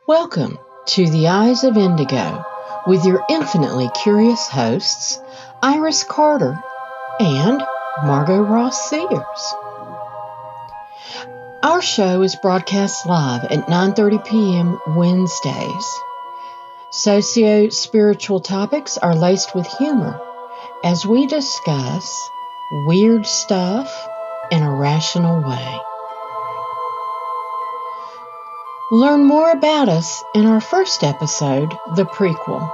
Welcome to The Eyes of Indigo with your infinitely curious hosts, Iris Carter and Margot Ross Sears. Our show is broadcast live at 9:30 p.m. Wednesdays. Socio-spiritual topics are laced with humor as we discuss weird stuff in a rational way. Learn more about us in our first episode, The Prequel.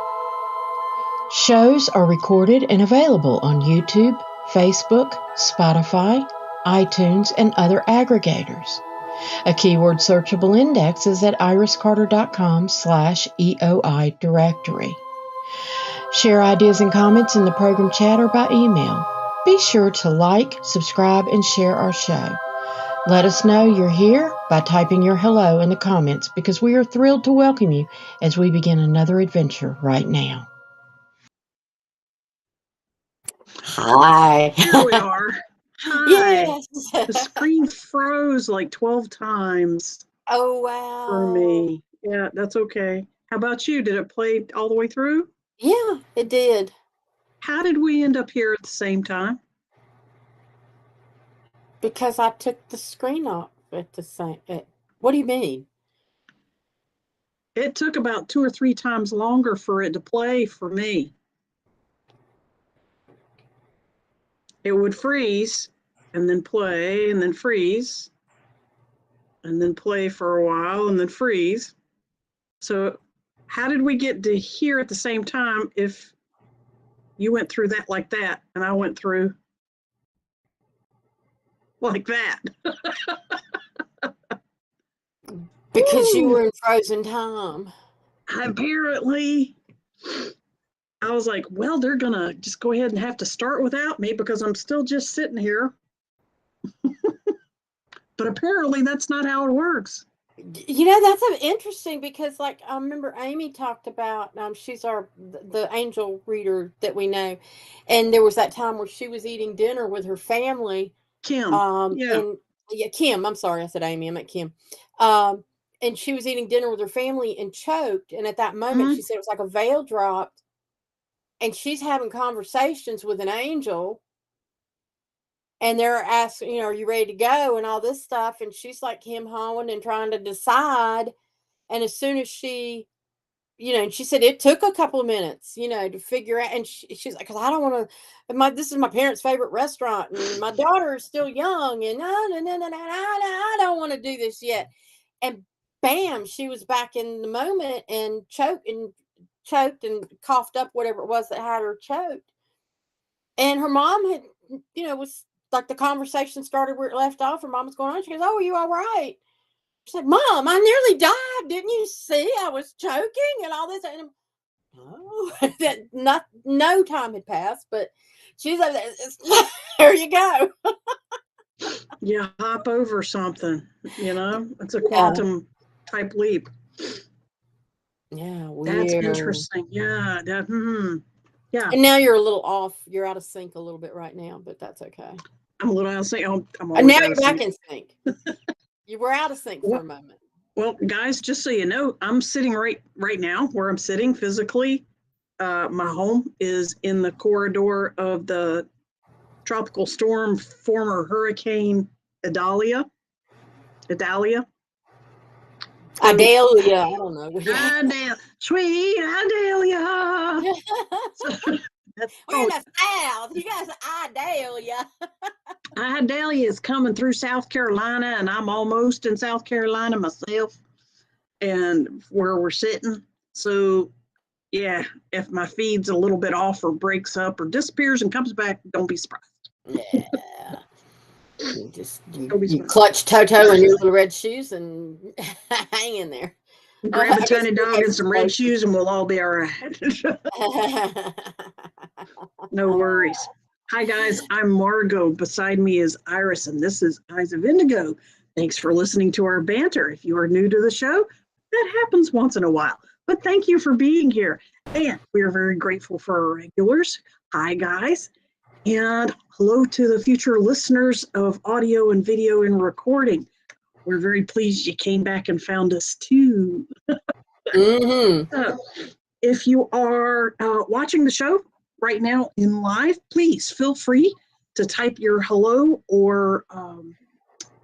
Shows are recorded and available on YouTube, Facebook, Spotify, iTunes, and other aggregators. A keyword searchable index is at iriscarter.com/EOI directory. Share ideas and comments in the program chat or by email. Be sure to like, subscribe, and share our show. Let us know you're here by typing your hello in the comments because we are thrilled to welcome you as we begin another adventure right now. Hi. Here we are. Hi. Yes. The screen froze like 12 times Oh, wow. for me. Yeah, that's okay. How about you? Did it play all the way through? Yeah, it did. How did we end up here at the same time? Because I took the screen off at the same. What do you mean? It took about 2 or 3 times longer for it to play for me. It would freeze and then play and then freeze and then play for a while and then freeze. So how did we get to here at the same time if you went through that like that and I went through like that? Because you were in frozen time. Apparently, I was like, well, they're going to just go ahead and have to start without me because I'm still just sitting here. But apparently that's not how it works. You know, that's interesting because, like, I remember Amy talked about, she's the angel reader that we know, and there was that time where she was eating dinner with her family. Kim. Kim. I'm sorry, I said Amy. I meant Kim. And she was eating dinner with her family and choked. And at that moment, she said it was like a veil dropped, and she's having conversations with an angel. And they're asking, are you ready to go and all this stuff? And she's like hawing and trying to decide. And as soon as she, and she said it took a couple of minutes, to figure out. And she's like, because I don't want to, this is my parents' favorite restaurant. And my daughter is still young. And I don't want to do this yet. And bam, she was back in the moment and choked and coughed up whatever it was that had her choked. And her mom had, was like the conversation started where it left off. Her mom was going on. She goes, "Oh, are you all right?" She's like, "Mom, I nearly died. Didn't you see I was choking and all this?" And that no time had passed, but she's like, "There you go." You hop over something, it's a quantum type leap. Yeah, weird. That's interesting. Yeah, yeah. And now you're a little off. You're out of sync a little bit right now, but that's okay. I'm a little out of sync. And now you're back in sync. You were out of sync for a moment. Well, guys, just so you know, I'm sitting right now where I'm sitting physically. My home is in the corridor of the tropical storm, former Hurricane Idalia. I don't know. Sweet Idalia. We're in the South. You guys are Idalia. Idalia is coming through South Carolina, and I'm almost in South Carolina myself, and where we're sitting. So, yeah, if my feed's a little bit off or breaks up or disappears and comes back, don't be surprised. Yeah. You clutch Toto in your little red shoes and hang in there. Grab a tiny dog and some red shoes and we'll all be all right. No worries. Hi guys, I'm Margot. Beside me is Iris and this is Eyes of Indigo. Thanks for listening to our banter. If you are new to the show, that happens once in a while. But thank you for being here. And we are very grateful for our regulars. Hi guys. And hello to the future listeners of audio and video and recording. We're very pleased you came back and found us too. Uh, if you are watching the show right now in live, please feel free to type your hello or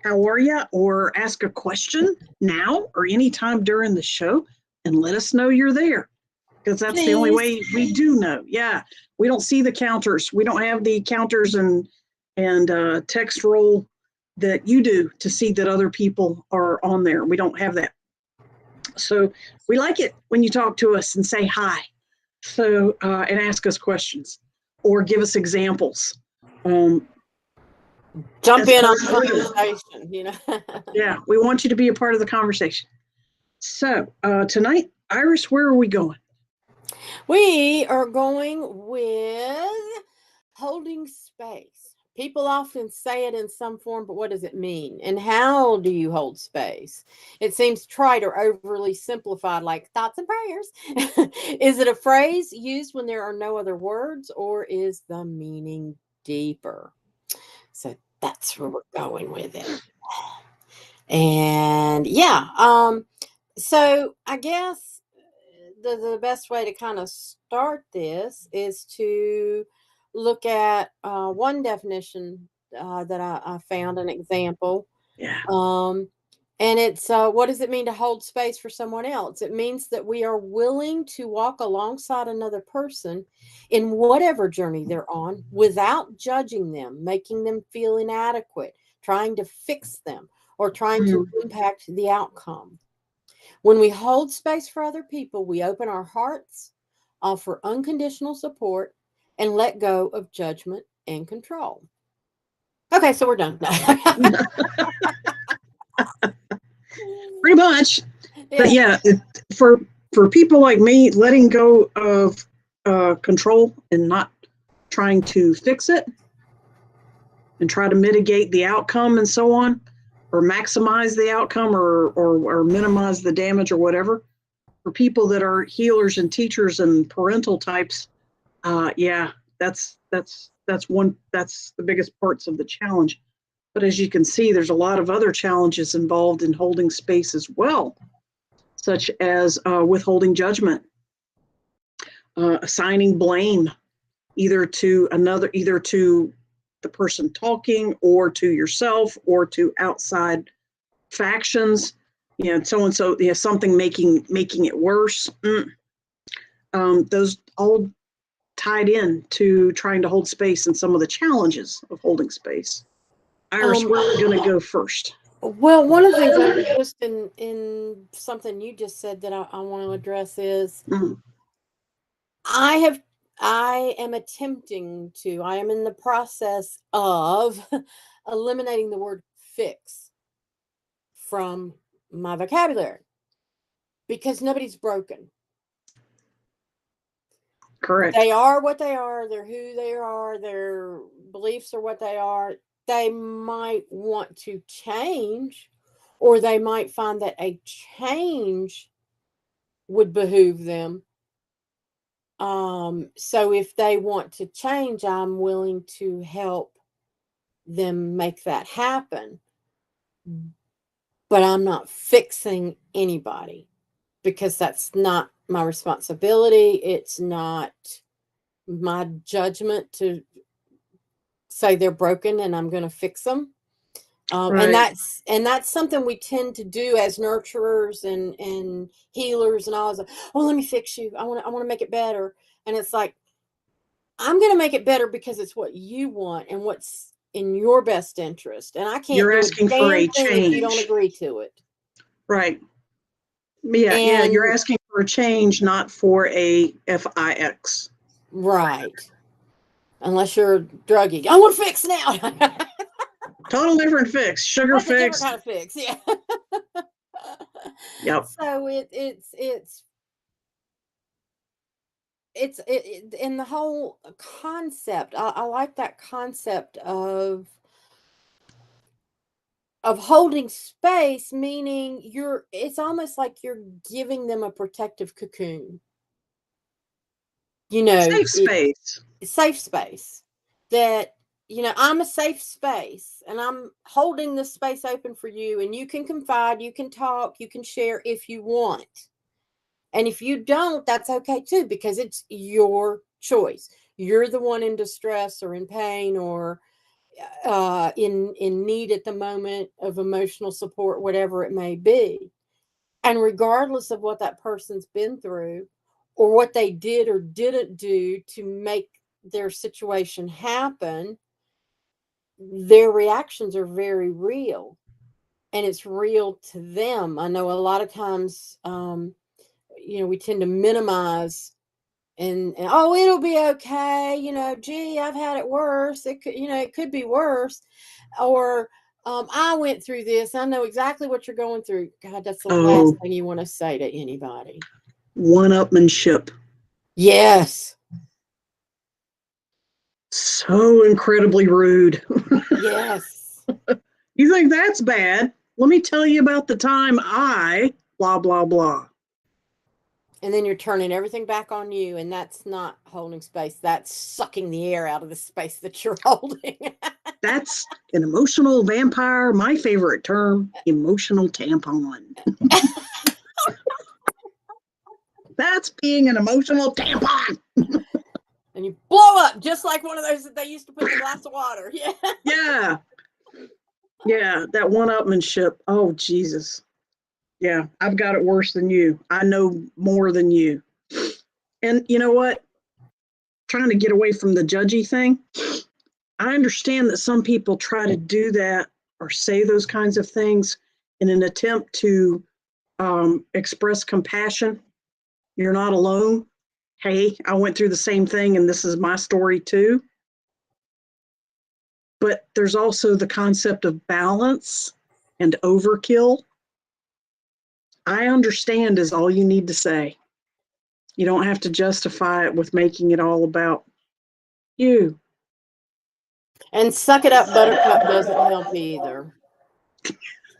how are you, or ask a question now or anytime during the show and let us know you're there, because that's the only way we do know. Yeah, we don't see the counters. We don't have the counters and text roll that you do to see that other people are on there. We don't have that. So we like it when you talk to us and say hi. So and ask us questions or give us examples. Jump in on the conversation, you know. Yeah, we want you to be a part of the conversation. So tonight, Iris, where are we going? We are going with holding space. People often say it in some form, but what does it mean? And how do you hold space? It seems trite or overly simplified, like thoughts and prayers. Is it a phrase used when there are no other words, or is the meaning deeper? So that's where we're going with it. And yeah, so I guess the best way to kind of start this is to look at one definition that I found, an example. Yeah. And it's what does it mean to hold space for someone else? It means that we are willing to walk alongside another person in whatever journey they're on without judging them, making them feel inadequate, trying to fix them, or trying to impact the outcome. When we hold space for other people, we open our hearts, offer unconditional support, and let go of judgment and control. Okay, so we're done. Pretty much. Yeah. But yeah, for people like me, letting go of control and not trying to fix it and try to mitigate the outcome and so on, or maximize the outcome or minimize the damage or whatever. For people that are healers and teachers and parental types, yeah, that's the biggest parts of the challenge. But as you can see, there's a lot of other challenges involved in holding space as well, such as withholding judgment, assigning blame either to the person talking or to yourself or to outside factions, so and so, something making it worse. Those all tied in to trying to hold space and some of the challenges of holding space. Iris, where are we going to go first? Well, one of the things I noticed in something you just said that I want to address is I am in the process of eliminating the word fix from my vocabulary because nobody's broken. Correct. They are what they are. They're who they are. Their beliefs are what they are. They might want to change, or they might find that a change would behoove them. So if they want to change, I'm willing to help them make that happen. But I'm not fixing anybody because that's not my responsibility. It's not my judgment to say they're broken and I'm going to fix them. Right. And that's something we tend to do as nurturers and healers and all. Oh, let me fix you. I want to make it better. And it's like, I'm going to make it better because it's what you want and what's in your best interest. And I can't. You're asking for a change if you don't agree to it. Right. Yeah. You're asking for a change, not for a fix. Right. Unless you're a druggie. I want to fix now. Total different fix. Sugar fix. Different kind of fix. Yeah. Yep. So it's in the whole concept. I like that concept of holding space, meaning it's almost like you're giving them a protective cocoon. Safe space that, I'm a safe space and I'm holding this space open for you, and you can confide, you can talk, you can share if you want. And if you don't, that's okay too, because it's your choice. You're the one in distress or in pain or in need at the moment of emotional support, whatever it may be. And regardless of what that person's been through or what they did or didn't do to make their situation happen, their reactions are very real, and it's real to them. I know a lot of times, we tend to minimize and oh, it'll be okay. Gee, I've had it worse. It could be worse. Or I went through this. I know exactly what you're going through. God, that's the last thing you want to say to anybody. One-upmanship. Yes. So incredibly rude. Yes. You think that's bad? Let me tell you about the time I blah, blah, blah. And then you're turning everything back on you, and that's not holding space. That's sucking the air out of the space that you're holding. That's an emotional vampire. My favorite term, emotional tampon. That's being an emotional tampon. And you blow up just like one of those that they used to put in a glass of water. Yeah. Yeah. Yeah, that one-upmanship. Oh, Jesus. Yeah, I've got it worse than you. I know more than you. And you know what? Trying to get away from the judgy thing. I understand that some people try to do that or say those kinds of things in an attempt to express compassion. You're not alone. Hey, I went through the same thing and this is my story too. But there's also the concept of balance and overkill. I understand is all you need to say. You don't have to justify it with making it all about you. And suck it up, buttercup doesn't help either.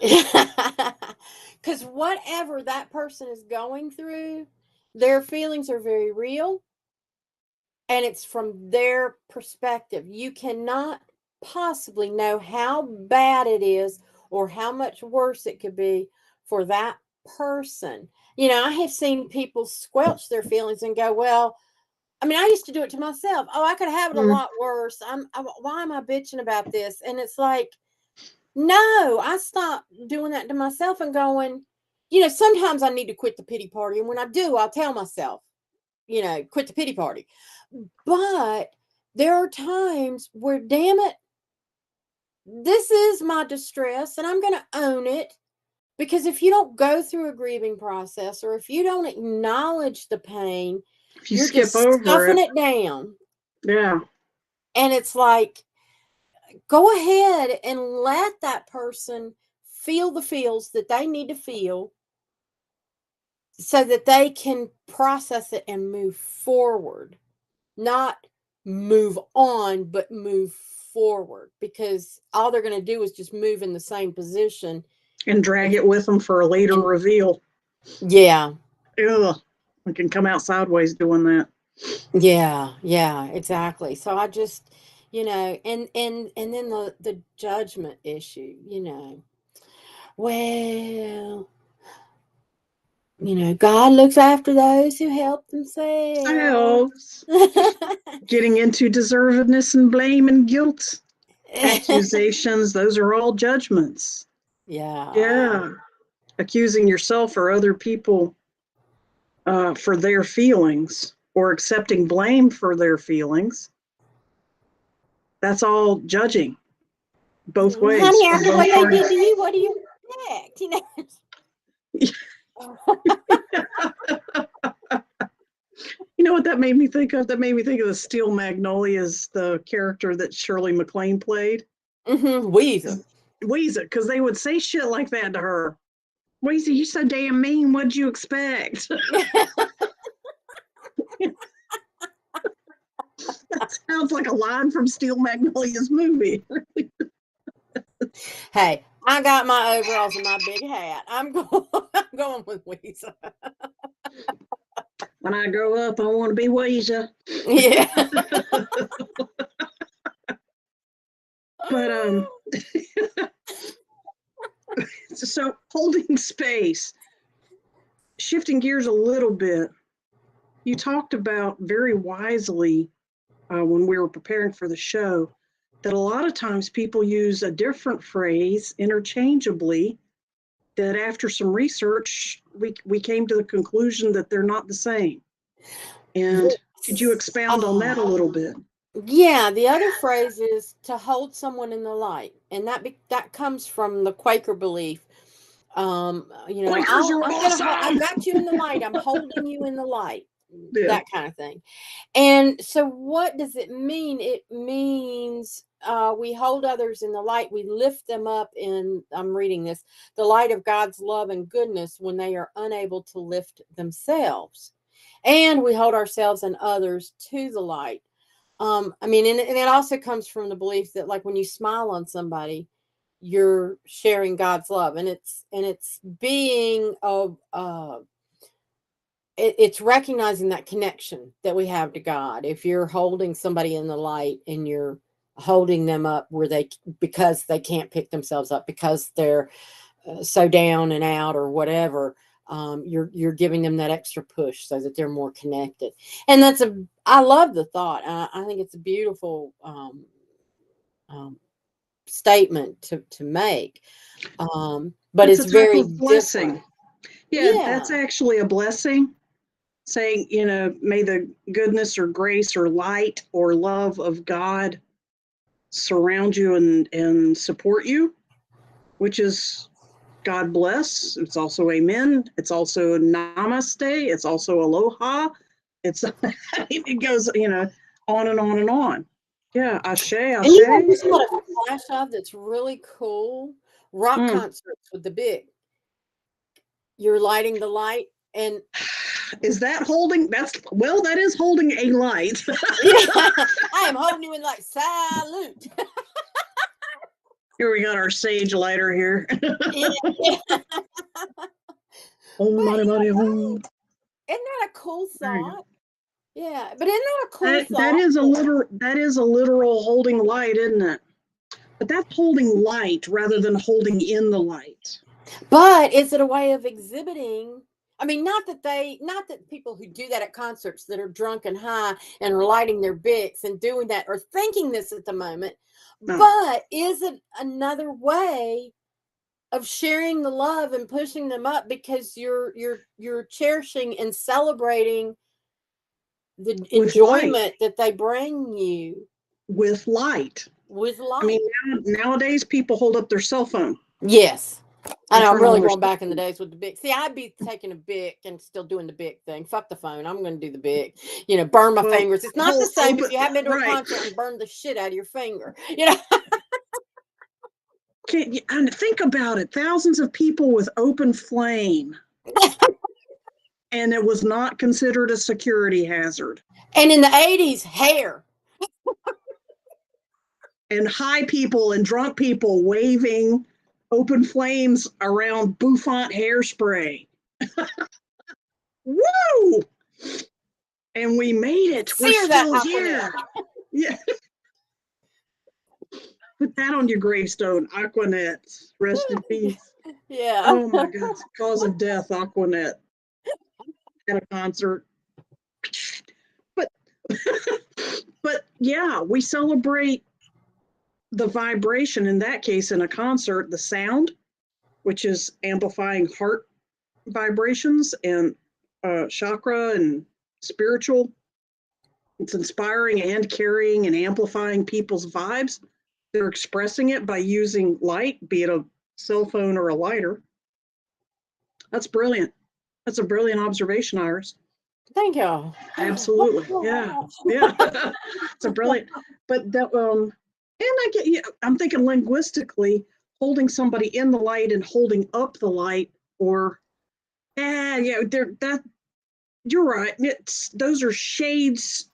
Because whatever that person is going through, their feelings are very real. And it's from their perspective. You cannot possibly know how bad it is or how much worse it could be for that person. I have seen people squelch their feelings and go, well, I used to do it to myself. Oh, I could have it a lot worse. Why am I bitching about this? And it's like, no, I stopped doing that to myself and going, sometimes I need to quit the pity party. And when I do, I'll tell myself, quit the pity party. But there are times where, damn it, this is my distress and I'm going to own it. Because if you don't go through a grieving process or if you don't acknowledge the pain, If you you're skip just over stuffing it down. Yeah. And it's like, go ahead and let that person feel the feels that they need to feel so that they can process it and move forward. Not move on, but move forward, because all they're going to do is just move in the same position And drag it with them for a later reveal. Yeah. Ugh. We can come out sideways doing that. Yeah, exactly. So I just, and then the judgment issue, well, God looks after those who help themselves. Getting into deservedness and blame and guilt. Accusations, those are all judgments. Yeah. Accusing yourself or other people for their feelings or accepting blame for their feelings. That's all judging. Both ways. Honey, after what they did to you, what do you expect? You know what that made me think of? That made me think of the Steel Magnolias, the character that Shirley MacLaine played. Weezer, because they would say shit like that to her. Weezer, you're so damn mean. What'd you expect? That sounds like a line from Steel Magnolia's movie. Hey, I got my overalls and my big hat. I'm going with Weezer. When I grow up, I want to be Weezer. Yeah. But so holding space. shifting gears a little bit, you talked about very wisely when we were preparing for the show that a lot of times people use a different phrase interchangeably, that after some research, we came to the conclusion that they're not the same. And could you expound on that a little bit? Yeah, the other phrase is to hold someone in the light, and that comes from the Quaker belief. Quakers are awesome. I've got you in the light. I'm holding you in the light. Yeah. That kind of thing. And so, what does it mean? It means we hold others in the light. We lift them up in. I'm reading this. The light of God's love and goodness when they are unable to lift themselves, and we hold ourselves and others to the light. And it also comes from the belief that, like, when you smile on somebody, you're sharing God's love, and it's being of it's recognizing that connection that we have to God. If you're holding somebody in the light and you're holding them up because they can't pick themselves up because they're so down and out or whatever, you're giving them that extra push so that they're more connected. And I love the thought. I think it's a beautiful statement to make. But it's very blessing. different. Yeah, that's actually a blessing. Saying, may the goodness or grace or light or love of God surround you and support you, which is God bless. It's also amen. It's also namaste. It's also aloha. It goes, on and on and on. Yeah, ashe, ashe. And you know what a flash of that's really cool? Rock concerts with the big. You're lighting the light, and is that holding? That is holding a light. Yeah, I am holding you in light. Salute. Here we got our sage lighter here. Yeah. Home. Isn't that a cool thought? Yeah, but isn't that a cool thought? That is a literal holding light, isn't it? But that's holding light rather than holding in the light. But is it a way of exhibiting? I mean, not that people who do that at concerts that are drunk and high and are lighting their Bics and doing that are thinking this at the moment. No. But is it another way of sharing the love and pushing them up because you're cherishing and celebrating the enjoyment that they bring you with light. With light. I mean, nowadays people hold up their cell phone. Yes. I know, I'm really going back in the days with the Bic. See, I'd be taking a Bic and still doing the Bic thing. Fuck the phone. I'm going to do the Bic. Burn my fingers. It's not the same if you haven't been to a concert and burn the shit out of your finger. And think about it. Thousands of people with open flame. And it was not considered a security hazard. And in the 80s, hair. And high people and drunk people waving open flames around bouffant hairspray. Woo! And we made it. We're still here. Yeah. Put that on your gravestone, Aquanet. Rest in peace. Yeah. Oh my God. Cause of death, Aquanet. At a concert. But yeah, we celebrate the vibration, in that case, in a concert, the sound, which is amplifying heart vibrations and chakra and spiritual. It's inspiring and carrying and amplifying people's vibes. They're expressing it by using light, be it a cell phone or a lighter. That's brilliant. That's a brilliant observation, Iris. Thank you. Absolutely. Yeah. It's a brilliant. But that and I'm thinking linguistically, holding somebody in the light and holding up the light, or you're right. Those are shades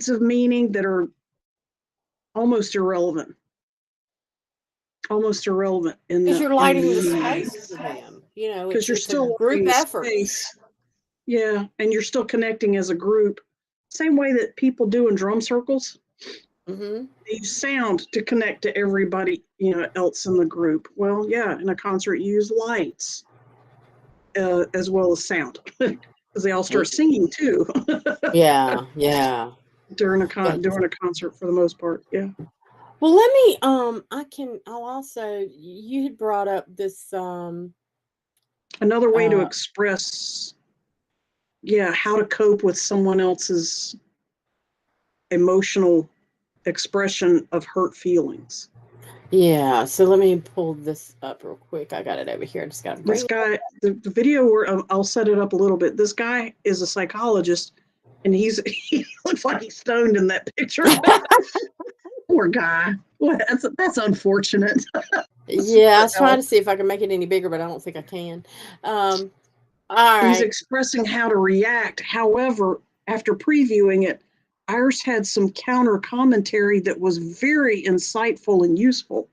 of meaning that are almost irrelevant. Because you're lighting the space for them. Because you're still a group effort. Yeah, and you're still connecting as a group. Same way that people do in drum circles. Mm-hmm. They use sound to connect to everybody, else in the group. Well, yeah, in a concert, you use lights as well as sound, because they all start singing too. Yeah. during a concert for the most part. Yeah. Well, let me I'll also, you had brought up this Another way to express, how to cope with someone else's emotional expression of hurt feelings. Yeah, so let me pull this up real quick. I got it over here. I just got to bring This guy, the video where I'll set it up a little bit. This guy is a psychologist, and he looks like he's stoned in that picture. Poor guy. Well, that's unfortunate. Yeah, I was trying to see if I can make it any bigger, but I don't think I can. All right. He's expressing how to react. However, after previewing it, Iris had some counter commentary that was very insightful and useful.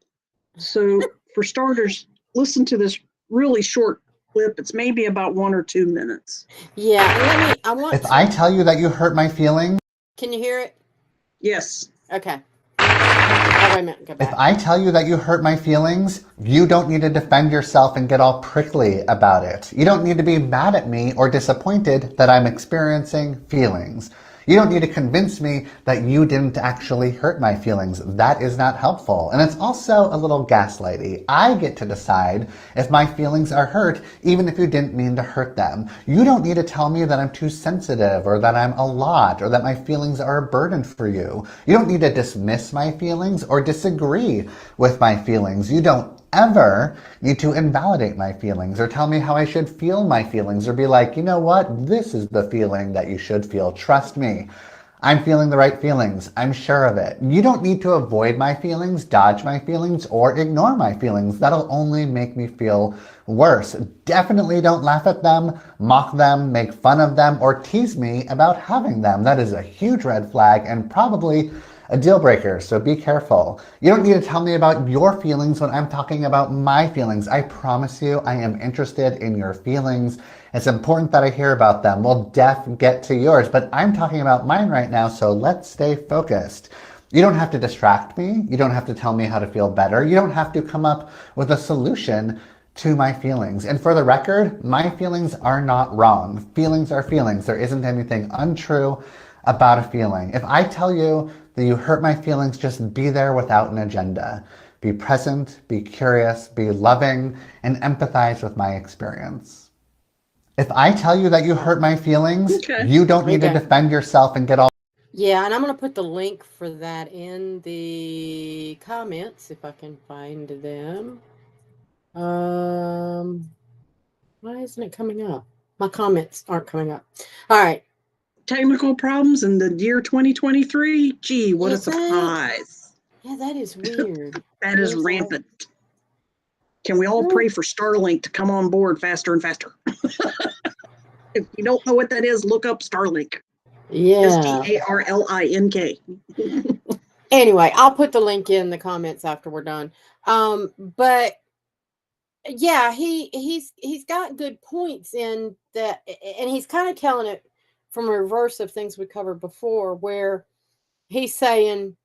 So, for starters, listen to this really short clip. It's maybe about 1 or 2 minutes. Yeah, If I tell you that you hurt my feelings, can you hear it? Yes. Okay. Oh, wait a minute. Go back. If I tell you that you hurt my feelings, you don't need to defend yourself and get all prickly about it. You don't need to be mad at me or disappointed that I'm experiencing feelings. You don't need to convince me that you didn't actually hurt my feelings. That is not helpful. And it's also a little gaslighty. I get to decide if my feelings are hurt, even if you didn't mean to hurt them. You don't need to tell me that I'm too sensitive or that I'm a lot or that my feelings are a burden for you. You don't need to dismiss my feelings or disagree with my feelings. You don't ever need to invalidate my feelings or tell me how I should feel my feelings or be like, you know what, this is the feeling that you should feel. Trust me, I'm feeling the right feelings. I'm sure of it. You don't need to avoid my feelings, dodge my feelings, or ignore my feelings. That'll only make me feel worse. Definitely don't laugh at them, mock them, make fun of them, or tease me about having them. That is a huge red flag and probably a deal breaker, so be careful. You don't need to tell me about your feelings when I'm talking about my feelings. I promise you, I am interested in your feelings. It's important that I hear about them. We'll get to yours, but I'm talking about mine right now, so let's stay focused. You don't have to distract me. You don't have to tell me how to feel better. You don't have to come up with a solution to my feelings. And for the record, my feelings are not wrong. Feelings are feelings. There isn't anything untrue about a feeling. If I tell you that you hurt my feelings, just be there without an agenda. Be present, be curious, be loving, and empathize with my experience. If I tell you that you hurt my feelings, you don't need to defend yourself and get all... Yeah, and I'm going to put the link for that in the comments if I can find them. Why isn't it coming up? My comments aren't coming up. All right. Technical problems in the year 2023. Gee, what a surprise. Yeah, that is weird. That is rampant. Can we all pray for Starlink to come on board faster and faster? If you don't know what that is, look up Starlink. Yeah. Starlink. Anyway, I'll put the link in the comments after we're done. But yeah, he's got good points in that, and he's kind of telling it from a reverse of things we covered before, where he's saying,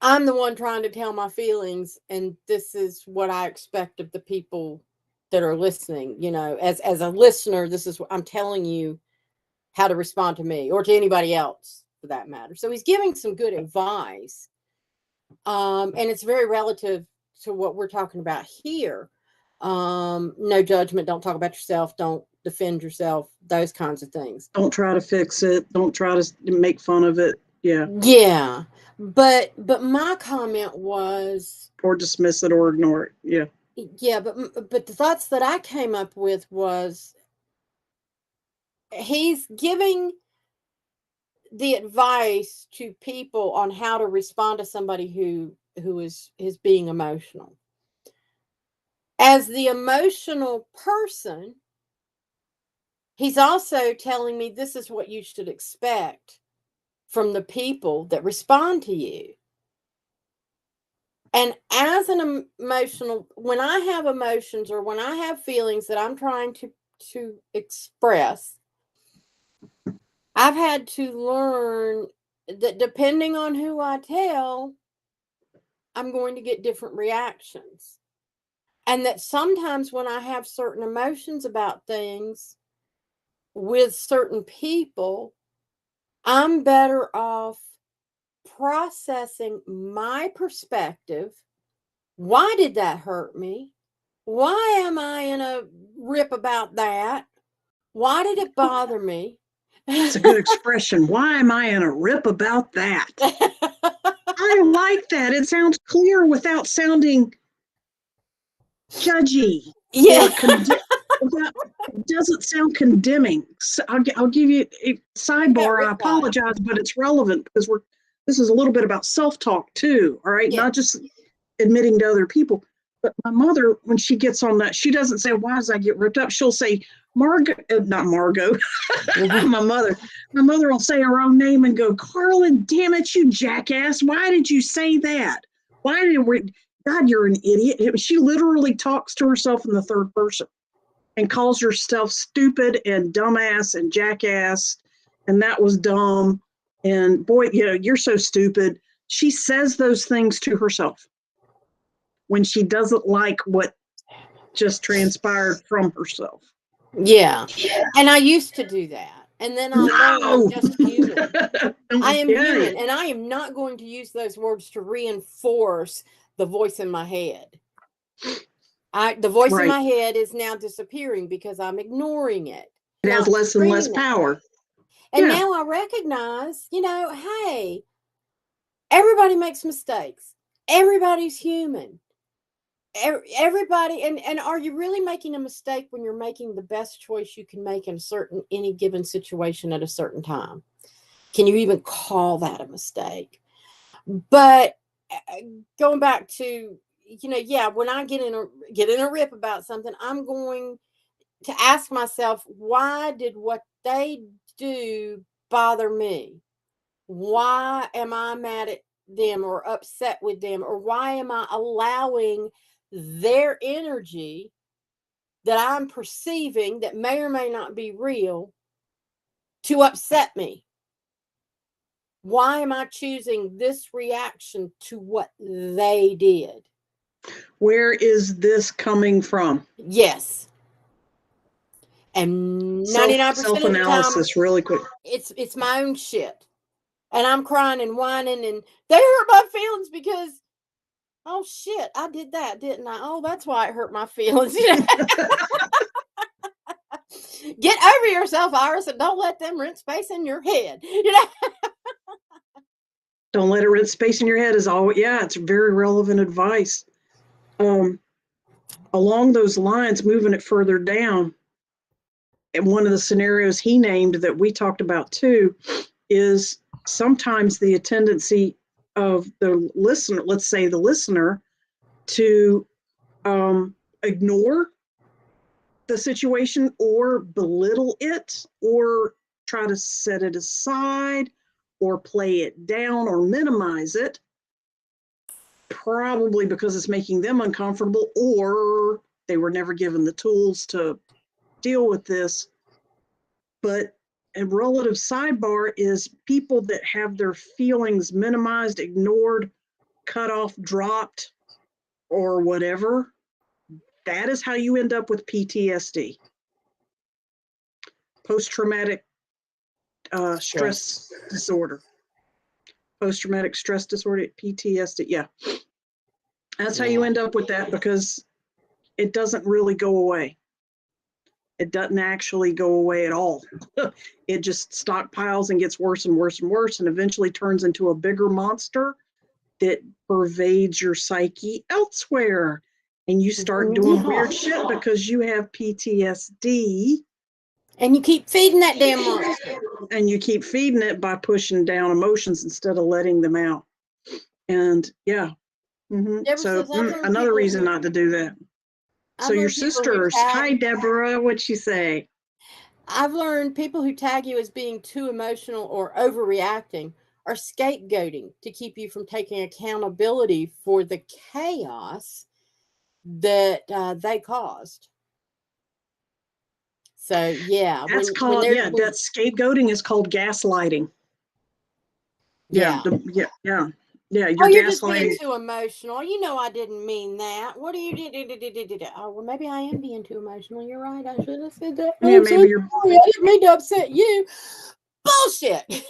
I'm the one trying to tell my feelings, and this is what I expect of the people that are listening. You know, as a listener, this is what I'm telling you how to respond to me or to anybody else for that matter. So he's giving some good advice. And it's very relative to what we're talking about here. No judgment. Don't talk about yourself. Don't defend yourself. Those kinds of things. Don't try to fix it. Don't try to make fun of it. Yeah. Yeah. But my comment was, or dismiss it or ignore it. Yeah. Yeah, but the thoughts that I came up with was, he's giving the advice to people on how to respond to somebody who is being emotional. As the emotional person, he's also telling me this is what you should expect from the people that respond to you. And as an emotional, when I have emotions or when I have feelings that I'm trying to express, I've had to learn that depending on who I tell, I'm going to get different reactions. And that sometimes when I have certain emotions about things with certain people, I'm better off processing my perspective. Why did that hurt me? Why am I in a rip about that? Why did it bother me? It's a good expression. Why am I in a rip about that? I like that. It sounds clear without sounding judgy. Yeah. It doesn't sound condemning. So I'll give you a sidebar. I apologize, but it's relevant because this is a little bit about self-talk too. All right. Yeah. Not just admitting to other people. But my mother, when she gets on that, she doesn't say, why does I get ripped up? She'll say, Margo, not Margo. My mother will say her own name and go, Carlin, damn it, you jackass. Why did you say that? Why did we, God, you're an idiot. She literally talks to herself in the third person and calls herself stupid and dumbass and jackass. And that was dumb. And boy, you're so stupid. She says those things to herself when she doesn't like what just transpired from herself. Yeah. And I used to do that. And then I learned I'm just human. I am human. And I am not going to use those words to reinforce the voice in my head. The voice in my head is now disappearing because I'm ignoring it. It has less and less power. And now I recognize, hey, everybody makes mistakes. Everybody's human. Everybody, and are you really making a mistake when you're making the best choice you can make in any given situation at a certain time? Can you even call that a mistake? But going back to, when I get in a rip about something, I'm going to ask myself, why did what they do bother me? Why am I mad at them or upset with them? Or why am I allowing their energy that I'm perceiving that may or may not be real to upset me? Why am I choosing this reaction to what they did? Where is this coming from? Yes. And 99% self-analysis, really quick. It's my own shit. And I'm crying and whining and they hurt my feelings because, oh shit, I did that, didn't I? Oh, that's why it hurt my feelings. Get over yourself, Iris, and don't let them rent space in your head. Don't let it rent space in your head is all. Yeah, it's very relevant advice. Along those lines, moving it further down, and one of the scenarios he named that we talked about too is sometimes the tendency of the listener, let's say the listener, to ignore the situation or belittle it or try to set it aside or play it down or minimize it, probably because it's making them uncomfortable or they were never given the tools to deal with this. But a relative sidebar is people that have their feelings minimized, ignored, cut off, dropped, or whatever. That is how you end up with PTSD. Post-traumatic stress disorder. Post-traumatic stress disorder, PTSD. Yeah. That's how you end up with that because it doesn't really go away. It doesn't actually go away at all. It just stockpiles and gets worse and worse and worse and eventually turns into a bigger monster that pervades your psyche elsewhere. And you start doing weird shit because you have PTSD. And you keep feeding that damn monster. And you keep feeding it by pushing down emotions instead of letting them out. And yeah. Mm-hmm. So another reason not to do that. So your sisters, hi Deborah, what'd she say? I've learned people who tag you as being too emotional or overreacting are scapegoating to keep you from taking accountability for the chaos that they caused. So yeah, that's that scapegoating is called gaslighting. Yeah. Yeah, Oh, you're you're just being gaslighting. too emotional. You know I didn't mean that. What do you do? Oh, well, maybe I am being too emotional. You're right. I should have said that. Yeah, I'm so maybe you're. sorry. I didn't mean to upset you. Bullshit.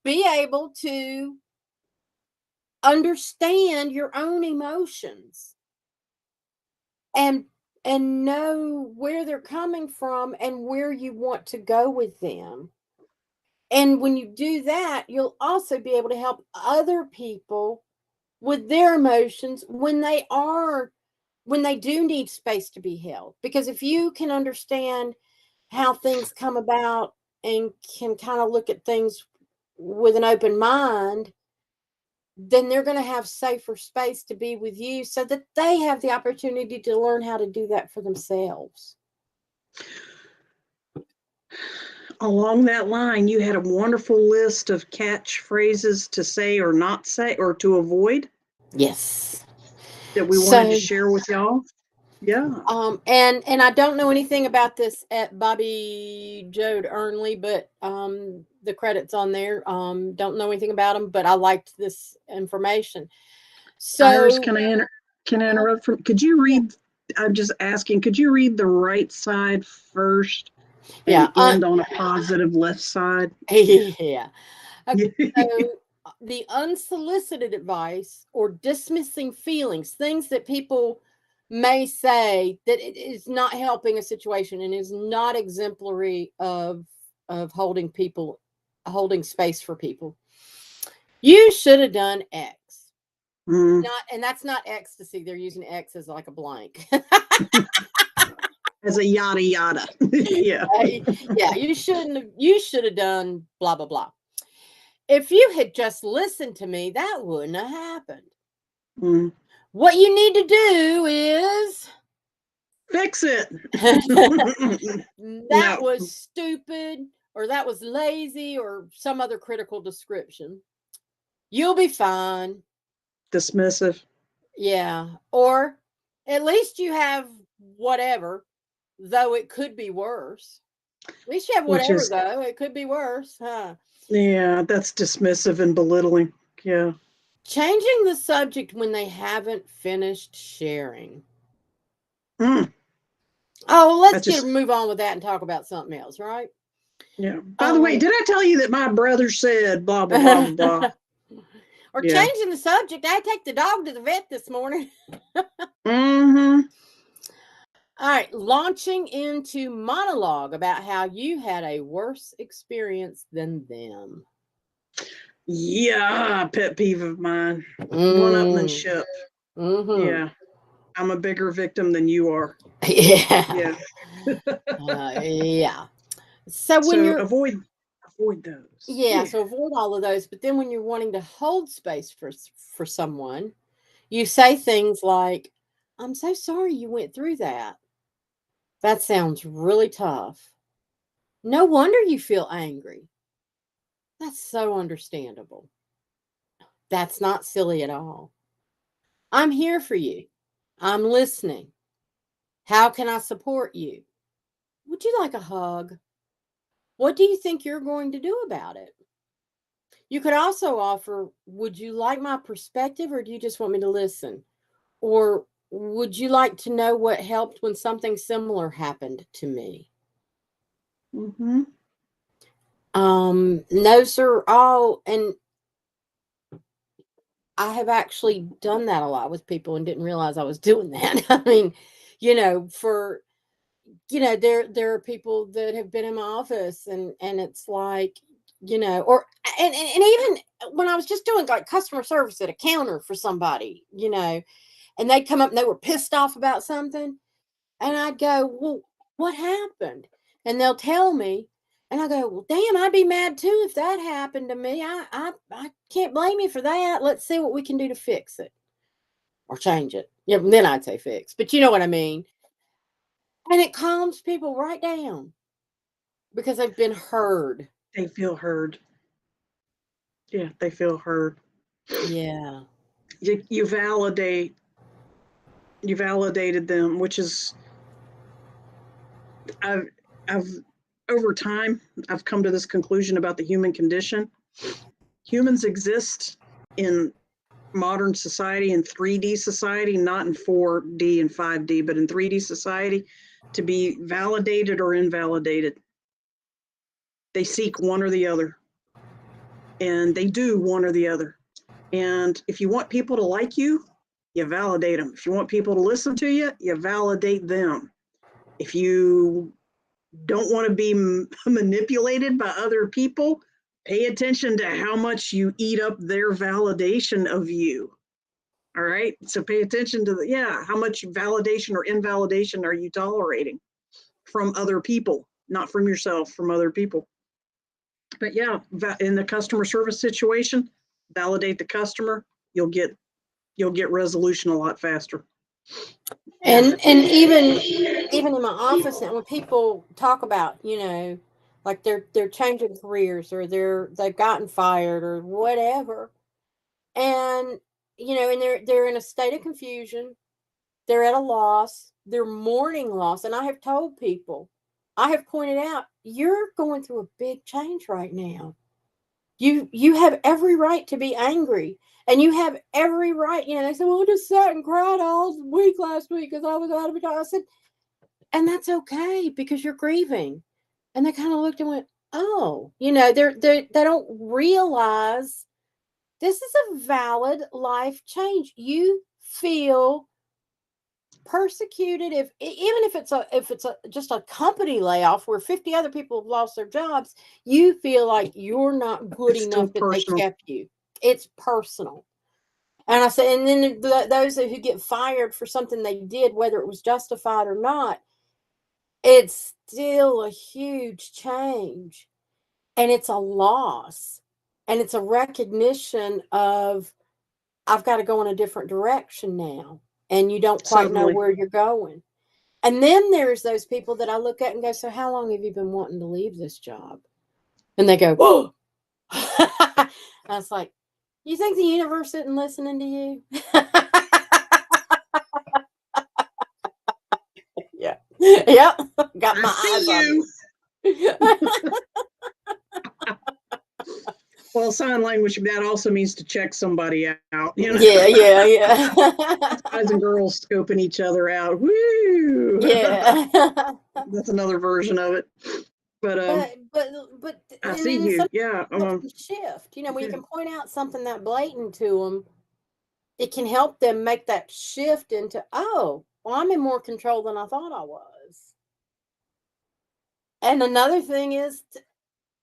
Be able to understand your own emotions and know where they're coming from and where you want to go with them. And when you do that, you'll also be able to help other people with their emotions when they do need space to be held. Because if you can understand how things come about and can kind of look at things with an open mind, then they're going to have safer space to be with you so that they have the opportunity to learn how to do that for themselves. Along that line, you had a wonderful list of catchphrases to say or not say or to avoid Yes. that we wanted to So, share with y'all. Yeah. and I don't know anything about this at Bobby Jode Earnley, but the credits on there. Don't know anything about them, but I liked this information. Iris, So, can I interrupt? Could you yeah, read? I'm just asking. Could you read the right side first yeah, and end on a positive left side? Yeah. yeah. Okay, so the unsolicited advice or dismissing feelings, things that people may say that it is not helping a situation and is not exemplary of holding space for people. You should have done X. Mm. Not, and that's not ecstasy. They're using X as like a blank. As a yada yada. Yeah. Yeah, you should have done blah blah blah. If you had just listened to me, that wouldn't have happened. Mm. What you need to do is Fix it. that No. was stupid or that was lazy or some other critical description. You'll be fine. Dismissive. Yeah. Or at least you have whatever, though it could be worse. At least you have Which whatever, is, though. It could be worse, huh? yeah, that's dismissive and belittling. Yeah. Changing the subject when they haven't finished sharing. Mm. Oh, well, I let's just, move on with that and talk about something else, right? yeah. By the way, did I tell you that my brother said blah, blah, blah, blah, blah? Or Yeah. changing the subject. I take the dog to the vet this morning. Mm-hmm. All right, launching into monologue about how you had a worse experience than them. Yeah, pet peeve of mine. Mm. One-upmanship. Mm-hmm. Yeah. I'm a bigger victim than you are. Yeah. Yeah. Yeah. So when So you're avoid those. Yeah. so avoid all of those. But then when you're wanting to hold space for someone, you say things like, "I'm so sorry you went through that. That sounds really tough. No wonder you feel angry. That's so understandable. That's not silly at all. I'm here for you. I'm listening. How can I support you? Would you like a hug? What do you think you're going to do about it?" You could also offer, "Would you like my perspective or do you just want me to listen? Or would you like to know what helped when something similar happened to me?" Mm-hmm. Those are all, and I have actually done that a lot with people and didn't realize I was doing that. I mean, for there are people that have been in my office and it's like, or and even when I was just doing like customer service at a counter for somebody, and they'd come up and they were pissed off about something, and I'd go, "Well, what happened?" And they'll tell me, and I go, "Well, damn, I'd be mad too if that happened to me. I can't blame you for that. Let's see what we can do to fix it or change it." Yeah, then I'd say fix, but you know what I mean. And it calms people right down because they've been heard. They feel heard. Yeah, they feel heard. Yeah. You validated them, which is I've I've over time I've come to this conclusion about the human condition. Humans exist in modern society, in 3D society, not in 4D and 5D, but in 3D society, to be validated or invalidated. They seek one or the other, and they do one or the other. And if you want people to like you, you validate them. If you want people to listen to you, you validate them. If you don't want to be manipulated by other people, pay attention to how much you eat up their validation of you. All right. So pay attention to how much validation or invalidation are you tolerating from other people, not from yourself, from other people. But yeah, in the customer service situation, validate the customer. You'll get resolution a lot faster. And even in my office now, when people talk about, like they're changing careers, or they've gotten fired or whatever, and and they're in a state of confusion, they're at a loss, they're mourning loss. And I have told people, I have pointed out, you're going through a big change right now. You have every right to be angry, and you have every right. They said, well, I just sat and cried all week last week because I was out of a job. I said, and that's okay, because you're grieving. And they kind of looked and went, oh, they don't realize this is a valid life change. You feel persecuted even if it's just a company layoff where 50 other people have lost their jobs. You feel like you're not good enough that they kept you. It's personal. And I said, and then those who get fired for something they did, whether it was justified or not, it's still a huge change, and it's a loss, and it's a recognition of, I've got to go in a different direction now, and you don't quite know where you're going. And then there's those people that I look at and go, so how long have you been wanting to leave this job? And they go, whoa. I was like, you think the universe isn't listening to you? Yeah. Yep. Got my eyes on you. Well, sign language, that also means to check somebody out. Yeah. Guys and girls scoping each other out. Woo! Yeah. That's another version of it. But I see you. Yeah. Shift. When you can point out something that blatant to them, it can help them make that shift into, oh, well, I'm in more control than I thought I was. And another thing is,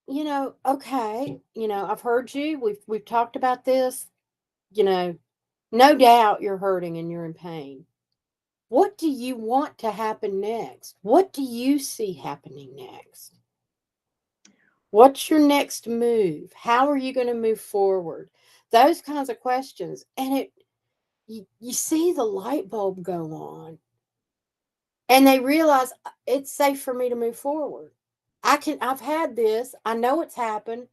okay, I've heard you. We've talked about this. No doubt you're hurting and you're in pain. What do you want to happen next? What do you see happening next? What's your next move? How are you going to move forward? Those kinds of questions. And you see the light bulb go on. And they realize, it's safe for me to move forward. I've had this. I know it's happened.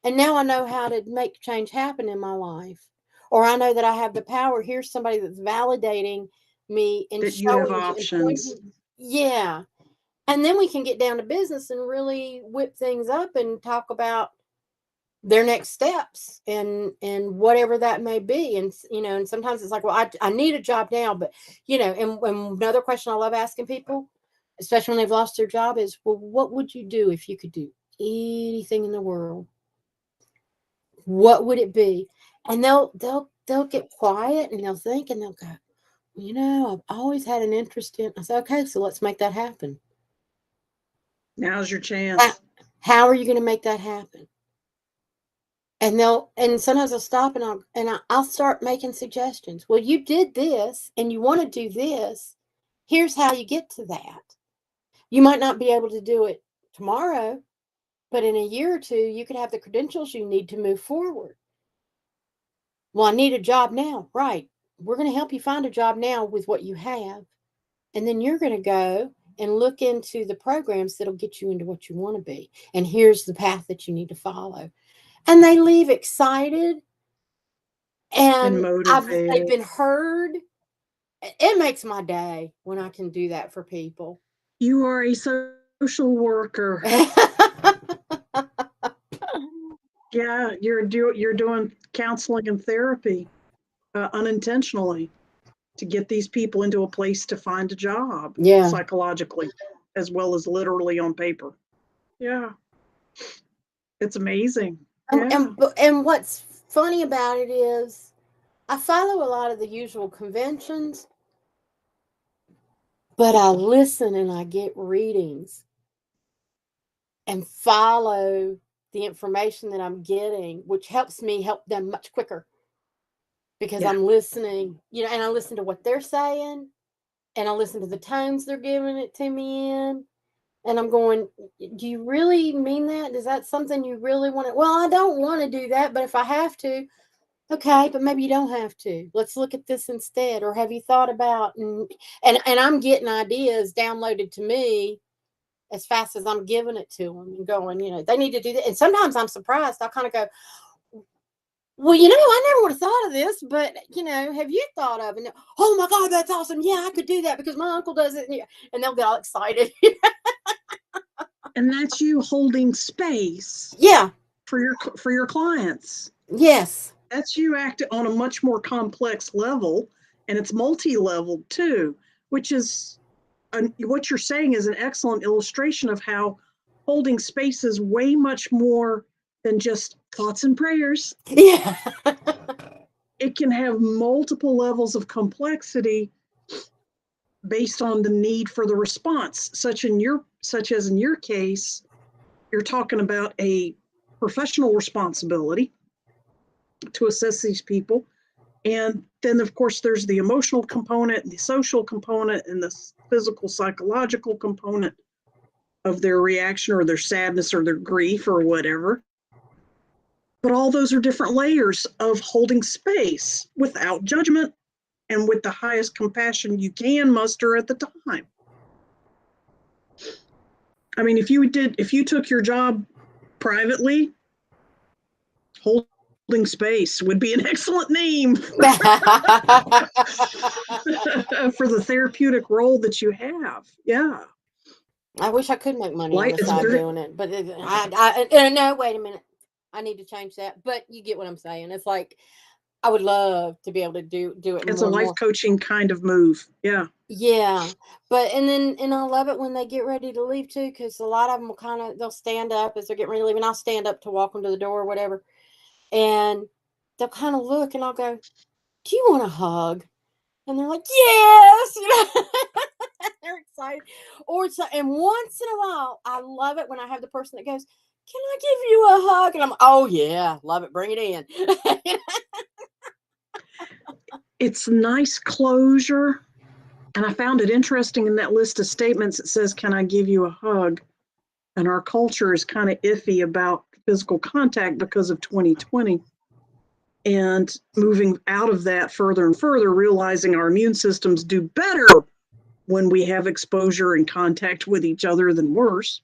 And now I know how to make change happen in my life. Or I know that I have the power. Here's somebody that's validating me and that showing you have options. Yeah. And then we can get down to business and really whip things up and talk about their next steps and whatever that may be. And, and sometimes it's like, well, I need a job now, but, and another question I love asking people, especially when they've lost their job, is, well, what would you do if you could do anything in the world? What would it be? And they'll get quiet and they'll think and they'll go, I've always had an interest in. I said, okay, so let's make that happen. Now's your chance. How are you going to make that happen? And sometimes I'll stop and I'll start making suggestions. Well, you did this and you want to do this. Here's how you get to that. You might not be able to do it tomorrow, but in a year or two, you could have the credentials you need to move forward. Well, I need a job now. Right. We're going to help you find a job now with what you have. And then you're going to go and look into the programs that'll get you into what you want to be. And here's the path that you need to follow. And they leave excited and motivated. They've been heard. It makes my day when I can do that for people. You are a social worker. Yeah, you're doing counseling and therapy. unintentionally to get these people into a place to find a job, Yeah. psychologically, as well as literally on paper. Yeah. It's amazing. Yeah. And what's funny about it is I follow a lot of the usual conventions, but I listen and I get readings and follow the information that I'm getting, which helps me help them much quicker because Yeah. I'm listening, and I listen to what they're saying and I listen to the tones they're giving it to me in. And I'm going, do you really mean that? Is that something you really want to? Well, I don't want to do that, but if I have to, okay, but maybe you don't have to. Let's look at this instead. Or have you thought about, and I'm getting ideas downloaded to me as fast as I'm giving it to them and going, they need to do that. And sometimes I'm surprised. I'll kind of go, well, I never would have thought of this, but, have you thought of it? Oh my God, that's awesome. Yeah, I could do that because my uncle does it. And they'll get all excited. And that's you holding space. Yeah. For your clients. Yes. That's you acting on a much more complex level, and it's multi-level too, which is what you're saying is an excellent illustration of how holding space is way much more than just thoughts and prayers. Yeah. It can have multiple levels of complexity based on the need for the response, such as in your case, you're talking about a professional responsibility to assess these people. And then, of course, there's the emotional component, the social component, and the physical, psychological component of their reaction or their sadness or their grief or whatever. But all those are different layers of holding space without judgment and with the highest compassion you can muster at the time. I mean, if you took your job privately, holding space would be an excellent name for the therapeutic role that you have. Yeah. I wish I could make money on Light the is side very- doing it, but no, wait a minute. I need to change that. But you get what I'm saying. It's like I would love to be able to do it. It's more a life coaching kind of move. Yeah. Yeah, but and I love it when they get ready to leave too, because a lot of them will they'll stand up as they're getting ready to leave, and I'll stand up to walk them to the door or whatever, and they'll kind of look, and I'll go, "Do you want a hug?" And they're like, "Yes," they're excited. And once in a while, I love it when I have the person that goes, "Can I give you a hug?" And I'm, "Oh yeah, love it, bring it in." It's nice closure. And I found it interesting in that list of statements, it says, "Can I give you a hug?" And our culture is kind of iffy about physical contact because of 2020. And moving out of that further and further, realizing our immune systems do better when we have exposure and contact with each other than worse.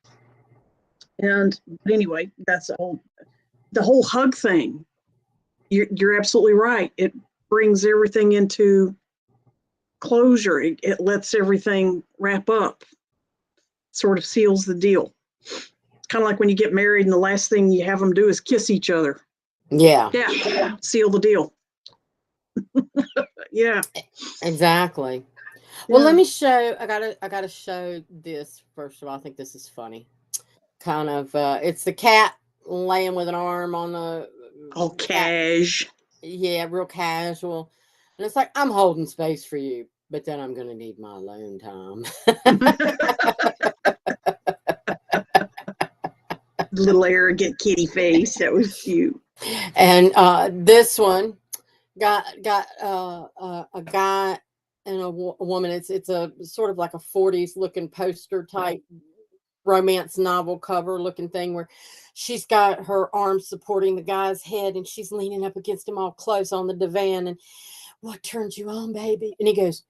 And anyway, that's the whole hug thing. You're absolutely right. It brings everything into closure. It lets everything wrap up, sort of seals the deal. It's kind of like when you get married and the last thing you have them do is kiss each other. Yeah. Yeah, seal the deal. Yeah. Exactly. Well, let me show. I gotta show this first of all. I think this is funny. Kind of. It's the cat laying with an arm on the. All cash. Yeah, real casual. And it's like, I'm holding space for you, but then I'm gonna need my alone time. Little arrogant kitty face. That was cute. And this one got a guy and a woman. It's a sort of like a 40s looking poster type romance novel cover looking thing where she's got her arms supporting the guy's head and she's leaning up against him all close on the divan. And what turns you on, baby? And he goes,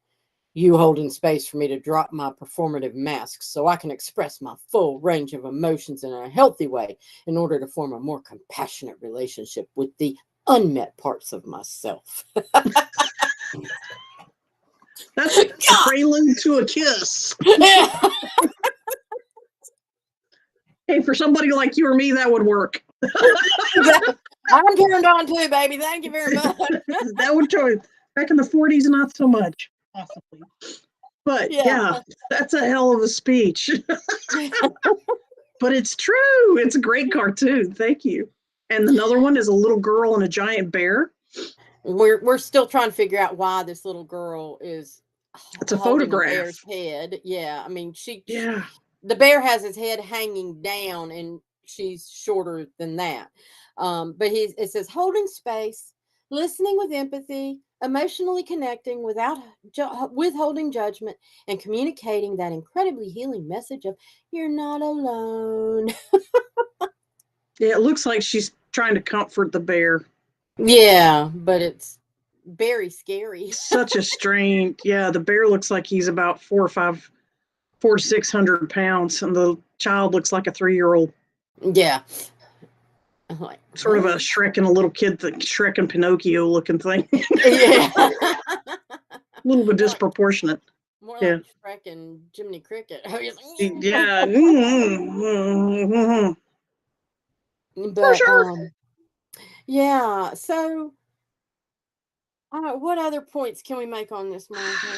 "You holding space for me to drop my performative masks so I can express my full range of emotions in a healthy way in order to form a more compassionate relationship with the unmet parts of myself." That's a prelude to a kiss. Hey, for somebody like you or me, that would work. I'm turned on too, baby. Thank you very much. That would try back in the 40s, not so much, possibly. But yeah, that's a hell of a speech. But it's true. It's a great cartoon. Thank you. And another one is a little girl and a giant bear. We're still trying to figure out why this little girl is It's a holding photograph. bear's head. Yeah, I mean, Yeah. the bear has his head hanging down, and she's shorter than that. But it says holding space, listening with empathy, emotionally connecting without withholding judgment, and communicating that incredibly healing message of you're not alone. Yeah, it looks like she's trying to comfort the bear. Yeah, but it's very scary. Such a strange. Yeah, the bear looks like he's about 600 pounds, and the child looks like a 3-year-old. Yeah. Like, sort of a Shrek and a little kid thing, Shrek and Pinocchio looking thing. Yeah. A little bit disproportionate. More like Shrek and Jiminy Cricket. Yeah. But sure. Yeah. So what other points can we make on this, Monica?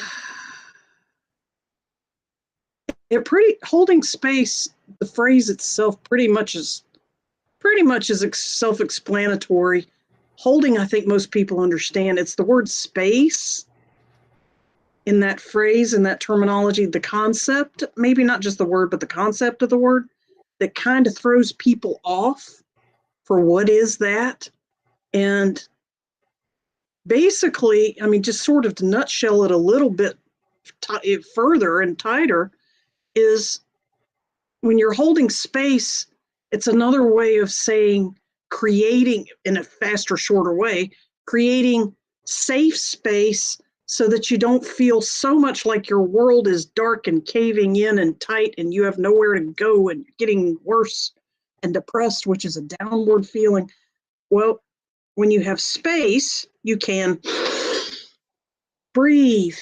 It holding space, the phrase itself pretty much is self-explanatory. Holding, I think most people understand. It's the word space in that phrase, in that terminology, the concept, maybe not just the word, but the concept of the word, that kind of throws people off for what is that. And basically, I mean, just sort of to nutshell it a little bit further and tighter, is when you're holding space, it's another way of saying creating, in a faster, shorter way, creating safe space so that you don't feel so much like your world is dark and caving in and tight and you have nowhere to go and getting worse and depressed, which is a downward feeling. Well, when you have space, you can breathe,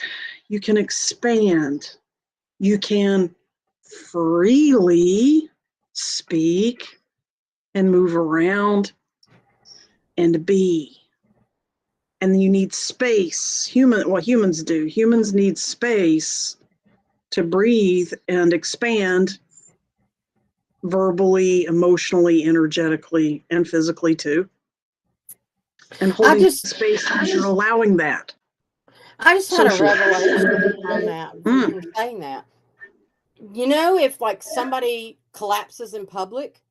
you can expand, you can freely speak and move around and be. And you need space. What humans do, humans need space to breathe and expand verbally, emotionally, energetically, and physically too. And holding space means you're allowing that. I just had a revelation on that when you were saying that. You know, if like somebody collapses in public,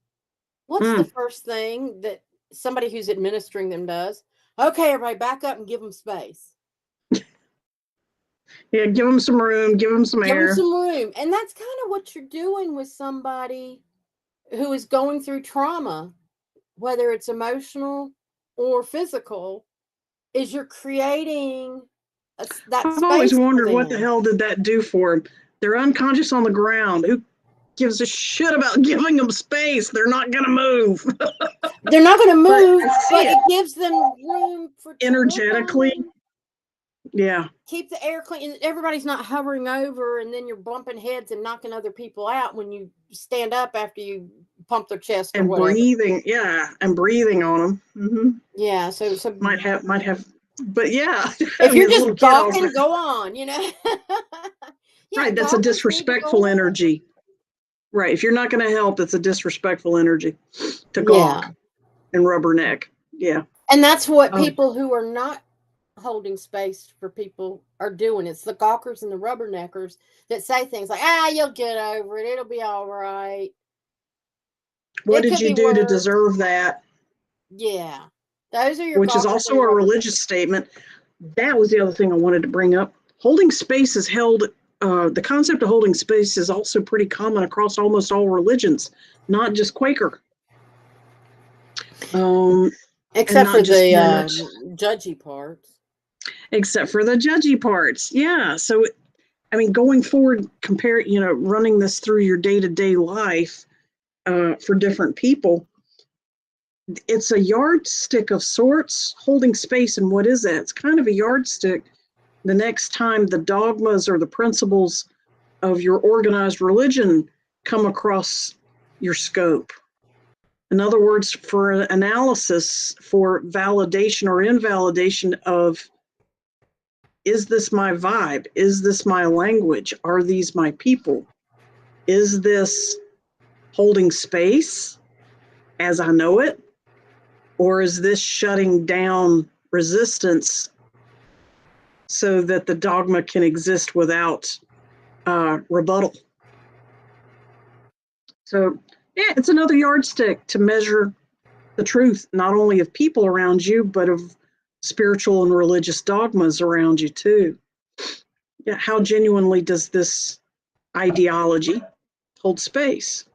what's the first thing that somebody who's administering them does? Okay, everybody back up and give them space. Yeah, give them some room, give them some air. Give them some room. And that's kind of what you're doing with somebody who is going through trauma, whether it's emotional or physical, is you're creating that I've space. always wondered what the hell did that do for them? They're unconscious on the ground. Who gives a shit about giving them space? They're not going to move. They're not going to move, but it gives them room for energetically. Yeah. Keep the air clean. Everybody's not hovering over, and then you're bumping heads and knocking other people out when you stand up after you pump their chest or whatever. Breathing, and breathing on them. Mm-hmm. Yeah, so might have, but yeah. If you're just gawking, go on, you know. Right, that's a disrespectful energy. Right, if you're not going to help, that's a disrespectful energy to gawk and rubberneck. Yeah, and that's what people who are not holding space for people are doing. It's the gawkers and the rubberneckers that say things like, you'll get over it, it'll be all right. What did you do to deserve that? Yeah, those are your, which is also a religious statement. That was the other thing I wanted to bring up. Holding space is held, the concept of holding space is also pretty common across almost all religions, not just Quaker. Except for the judgy parts. Except for the judgy parts. Yeah. So, I mean, going forward, running this through your day-to-day life for different people, it's a yardstick of sorts, holding space. And what is that? It's kind of a yardstick. The next time the dogmas or the principles of your organized religion come across your scope. In other words, for analysis, for validation or invalidation of, is this my vibe? Is this my language? Are these my people? Is this holding space as I know it? Or is this shutting down resistance so that the dogma can exist without rebuttal? So, yeah, it's another yardstick to measure the truth, not only of people around you, but of spiritual and religious dogmas around you too. Yeah, how genuinely does this ideology hold space?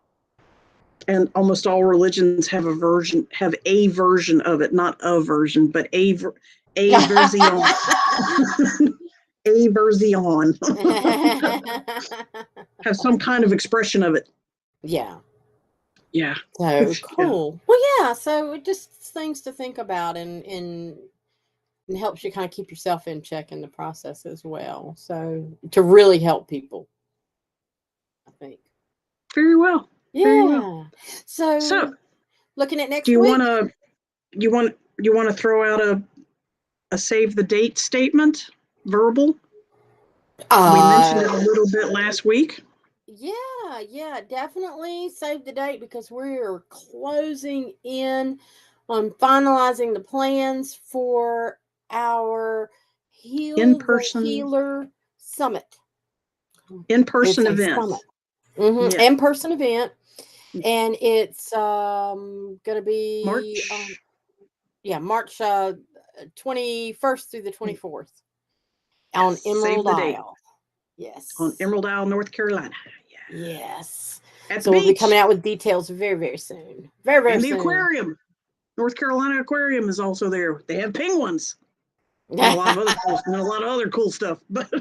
And almost all religions have a version of it, not a version, but a version. A version. Have some kind of expression of it. Yeah. Yeah. So cool. Well, yeah. So it just things to think about, and helps you kind of keep yourself in check in the process as well. So to really help people, I think. Very well. Yeah. Very well. So looking at next do you week. You want to throw out a save the date statement, verbal? We mentioned it a little bit last week. Yeah, definitely save the date, because we're closing in on finalizing the plans for our In-person the Healer Summit. In-person event. Summit. Yeah. In-person event. And it's going to be March. March 21st through the 24th on Emerald Isle. Yes. On Emerald Isle, North Carolina. Yeah. Yes. So we'll be coming out with details very, very soon. Very, very soon. And the aquarium. North Carolina Aquarium is also there. They have penguins. And a lot of other cool stuff. But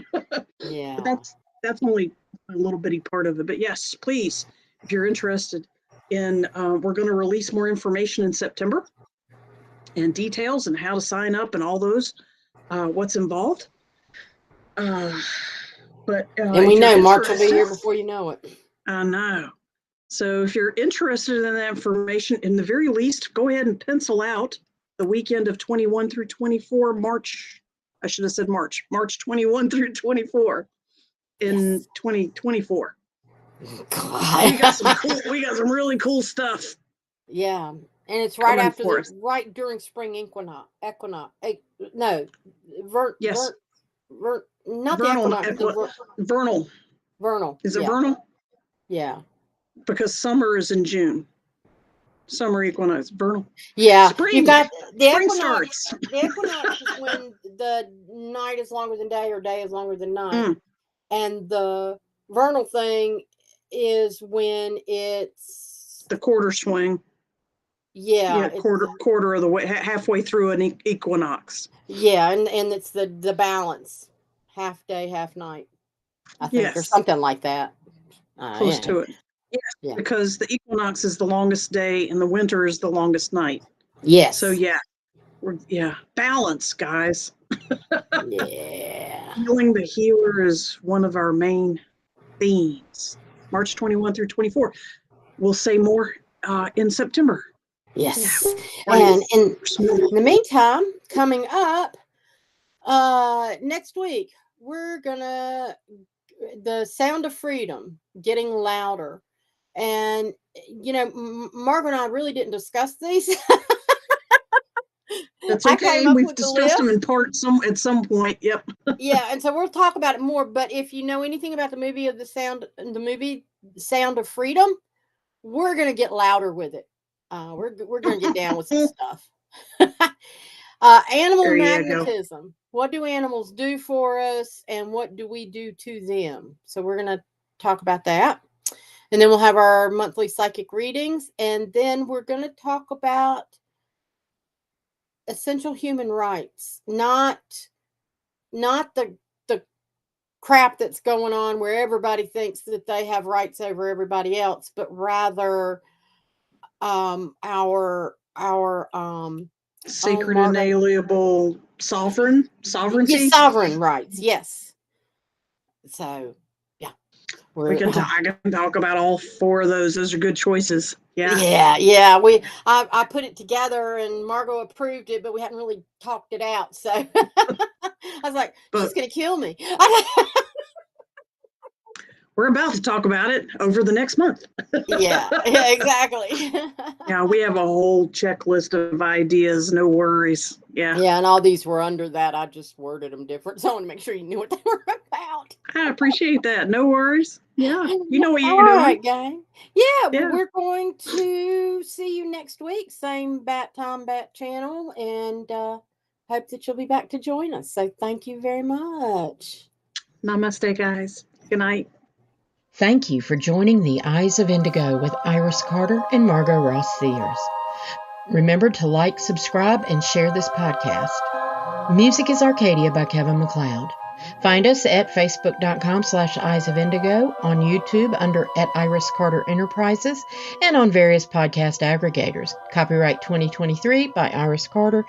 yeah. But that's only a little bitty part of it. But yes, please, if you're interested in, we're going to release more information in September and details and how to sign up and all those, what's involved. But and we know March will be here before you know it. I know. So if you're interested in that information, in the very least, go ahead and pencil out the weekend of 21 through 24 March. I should have said March 21 through 24 in 2024. God. we got some really cool stuff. Yeah. And it's right after right during spring equinox. No. Yes. Not vernal, the equinox. Vernal. Vernal. Is it vernal? Yeah. Because summer is in June. Summer equinox, vernal. Yeah. Spring. You've got the spring equinox. Starts. The equinox is when the night is longer than day, or day is longer than night. And the vernal thing is when it's the quarter swing. Yeah, quarter of the way, halfway through an equinox. Yeah, and it's the balance, half day, half night, I think, or something like that. Close to it. Yes, yeah. Because the equinox is the longest day and the winter is the longest night. Yes. So balance, guys. Yeah. Healing the healer is one of our main themes. March 21 through 24. We'll say more in September. Yes. And in the meantime, coming up next week, we're gonna the sound of freedom getting louder. And Margaret and I really didn't discuss these. That's okay. We've discussed them in part at some point. Yep. Yeah, and so we'll talk about it more. But if you know anything about the movie Sound of Freedom, we're gonna get louder with it. We're gonna get down with some stuff. Animal magnetism. What do animals do for us, and what do we do to them? So we're gonna talk about that, and then we'll have our monthly psychic readings, and then we're gonna talk about essential human rights, not the crap that's going on where everybody thinks that they have rights over everybody else, but rather our sacred, inalienable sovereignty. Sovereign rights. Yes. So, yeah. I can talk about all 4 of those. Those are good choices. Yeah. Yeah. I put it together and Margot approved it, but we hadn't really talked it out. So I was like, she's going to kill me. We're about to talk about it over the next month. Yeah, exactly. Yeah, we have a whole checklist of ideas. No worries. Yeah. Yeah, and all these were under that. I just worded them different. So I want to make sure you knew what they were about. I appreciate that. No worries. Yeah. You know what you're All doing. right, gang. Yeah, Yeah. we're going to see you next week. Same bat time, bat channel. And hope that you'll be back to join us. So thank you very much. Namaste, guys. Good night. Thank you for joining the Eyes of Indigo with Iris Carter and Margot Ross Sears. Remember to like, subscribe, and share this podcast. Music is Arcadia by Kevin MacLeod. Find us at facebook.com/Eyes of Indigo, on YouTube under @Iris Carter Enterprises, and on various podcast aggregators. Copyright 2023 by Iris Carter.